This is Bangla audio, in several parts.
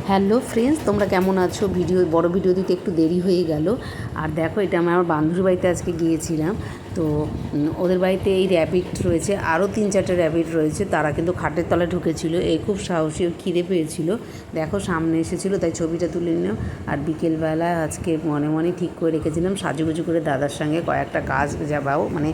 হ্যালো ফ্রেন্ডস, তোমরা কেমন আছো? বড় ভিডিও দিতে একটু দেরি হয়ে গেল। আর দেখো, এটা আমি আমার বান্ধবীর বাড়িতে আজকে গিয়েছিলাম। তো ওদের বাড়িতে এই র্যাবিট রয়েছে, আরও 3-4টে র্যাবিট রয়েছে। তারা কিন্তু খাটের তলায় ঢুকেছিল। খুব সাহসী, খিদে পেয়েছিল। দেখো, সামনে এসেছিলো, তাই ছবিটা তুলে নিলাম। আর বিকেলবেলা আজকে মনে মনে ঠিক করে রেখেছিলাম সাজুগুজু করে দাদার সঙ্গে কয়েকটা কাজ যাবাও, মানে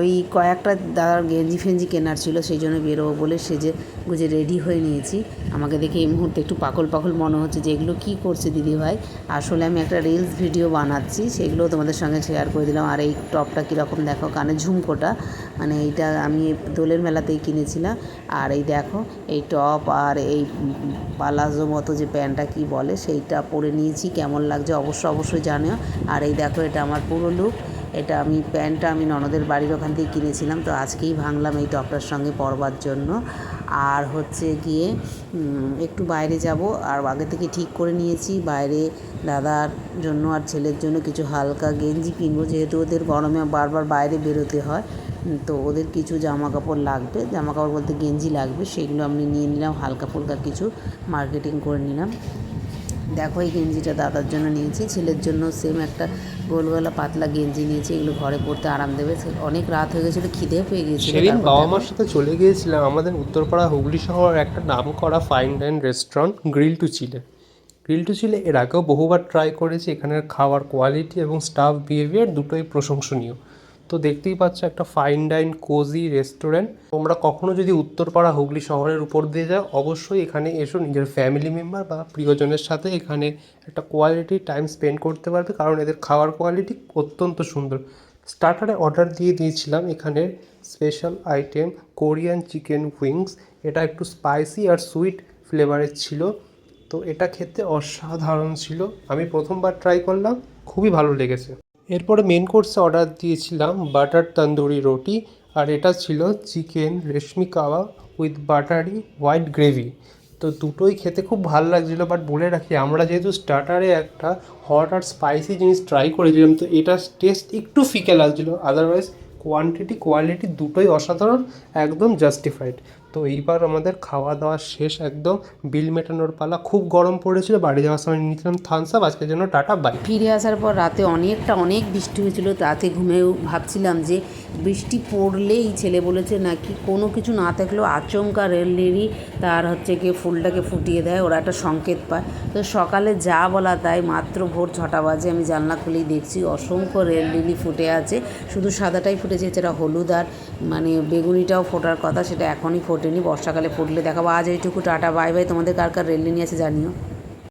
ওই কয়েকটা দাদার গেঞ্জি ফেঞ্জি কেনার ছিল, সেই জন্য বেরোবো বলে সেজে গুজে রেডি হয়ে নিয়েছি। আমাকে দেখে এই মুহূর্তে একটু পাগল পাগল মনে হচ্ছে যে এগুলো কী করছে দিদিভাই। আসলে আমি একটা রিলস ভিডিও বানাচ্ছি, সেগুলোও তোমাদের সঙ্গে শেয়ার করে দিলাম। আর এই টপটা কীরকম দেখো, কানে ঝুমকোটা, মানে এইটা আমি দোলের মেলাতেই কিনেছিলাম। আর এই দেখো, এই টপ আর এই পালাজো মতো যে প্যান্টটা কী বলে, সেইটা পরে নিয়েছি। কেমন লাগছে অবশ্যই জানিও। আর এই দেখো, এটা আমার পুরো লুক। এটা প্যান্টটা আমি ননদের বাড়ির ওখান থেকে কিনেছিলাম, তো আজকেই ভাঙলাম এই টপটার সঙ্গে পরবার জন্য। আর হচ্ছে গিয়ে একটু বাইরে যাব, আর আগে থেকে ঠিক করে নিয়েছি বাইরে দাদার জন্য আর ছেলের জন্য কিছু হালকা গেঞ্জি কিনবো, যেহেতু ওদের গরমে বারবার বাইরে বেরোতে হয়। তো ওদের কিছু জামা কাপড় লাগবে, জামা কাপড় বলতে গেঞ্জি লাগবে, সেগুলো আমি নিয়ে নিলাম। হালকা ফুলকা কিছু মার্কেটিং করে নিলাম। দেখো, এই গেঞ্জিটা দাদার জন্য নিয়েছি, ছেলের জন্য সেম একটা গোলগলা পাতলা গেঞ্জি নিয়েছি। এগুলো ঘরে পরতে আরাম দেবে। অনেক রাত হয়ে গেছিলো, খিদে পেয়ে গিয়েছিল। সেদিন বাবা মার সাথে চলে গিয়েছিলাম আমাদের উত্তরপাড়া হুগলি শহরের একটা নামকরা ফাইন ডাইন রেস্টুরেন্ট গ্রিল টু চিলে এর আগেও বহুবার ট্রাই করেছি। এখানের খাওয়ার কোয়ালিটি এবং স্টাফ বিহেভিয়ার দুটোই প্রশংসনীয়। তো দেখতেই পাচ্ছ, একটা ফাইন ডাইন কোজি রেস্টুরেন্ট। তোমরা কখনো যদি উত্তরপাড়া হুগলি শহরের উপর দিয়ে যাও, অবশ্যই এখানে এসো। নিজের ফ্যামিলি মেম্বার বা প্রিয়জনের সাথে এখানে একটা কোয়ালিটি টাইম স্পেন্ড করতে পারবে, কারণ এদের খাওয়ার কোয়ালিটি অত্যন্ত সুন্দর। স্টার্টারে অর্ডার দিয়েছিলাম এখানের special item Korean chicken wings. এটা একটু স্পাইসি আর সুইট ফ্লেভারের ছিল। তো এটা খেতে অসাধারণ ছিল। আমি প্রথমবার ট্রাই করলাম, খুবই ভালো লেগেছে। এরপরে মেন কোর্সে অর্ডার দিয়েছিলাম বাটার তন্দুরি রুটি, আর এটা ছিল chicken reshmi kebab with buttery white gravy. তো দুটোই খেতে খুব ভালো লাগছিলো। বাট বলে রাখি, আমরা যেহেতু স্টার্টারে একটা হট আর স্পাইসি জিনিস ট্রাই করেছিলাম, তো এটার টেস্ট একটু ফিকে লাগছিলো। আদারওয়াইজ কোয়ান্টিটি কোয়ালিটি দুটোই অসাধারণ, একদম জাস্টিফাইড। তো এইবার আমাদের খাওয়া দাওয়া শেষ, একদম বিল মেটানোর পালা। খুব গরম পড়েছিল, বাড়ি যাওয়ার সময় নিয়েছিলাম থামস আপ। আজকের জন্য টাটা, বাই। ফিরে আসার পর রাতে অনেক বৃষ্টি হয়েছিল। রাতে ঘুমেও ভাবছিলাম যে বৃষ্টি পড়লেই, ছেলে বলেছে নাকি কোনো কিছু না থাকলেও আচমকা রেললিলি তার হচ্ছে গিয়ে ফুলটাকে ফুটিয়ে দেয়, ওরা একটা সংকেত পায়। তো সকালে যা বলা তাই, মাত্র ভোর 6টা বাজে আমি জানলা খুলেই দেখছি অসংখ্য রেললিলি ফুটে আছে। শুধু সাদাটাই ফুটেছে, যেটা হলুদ আর বেগুনিটাও ফোটার কথা, সেটা এখনই ফোটেনি। বর্ষাকালে ফুটলে দেখাবো। আজ এইটুকু, টাটা, বাই বাই। তোমাদের কার কার রেললিলি আছে জানিও।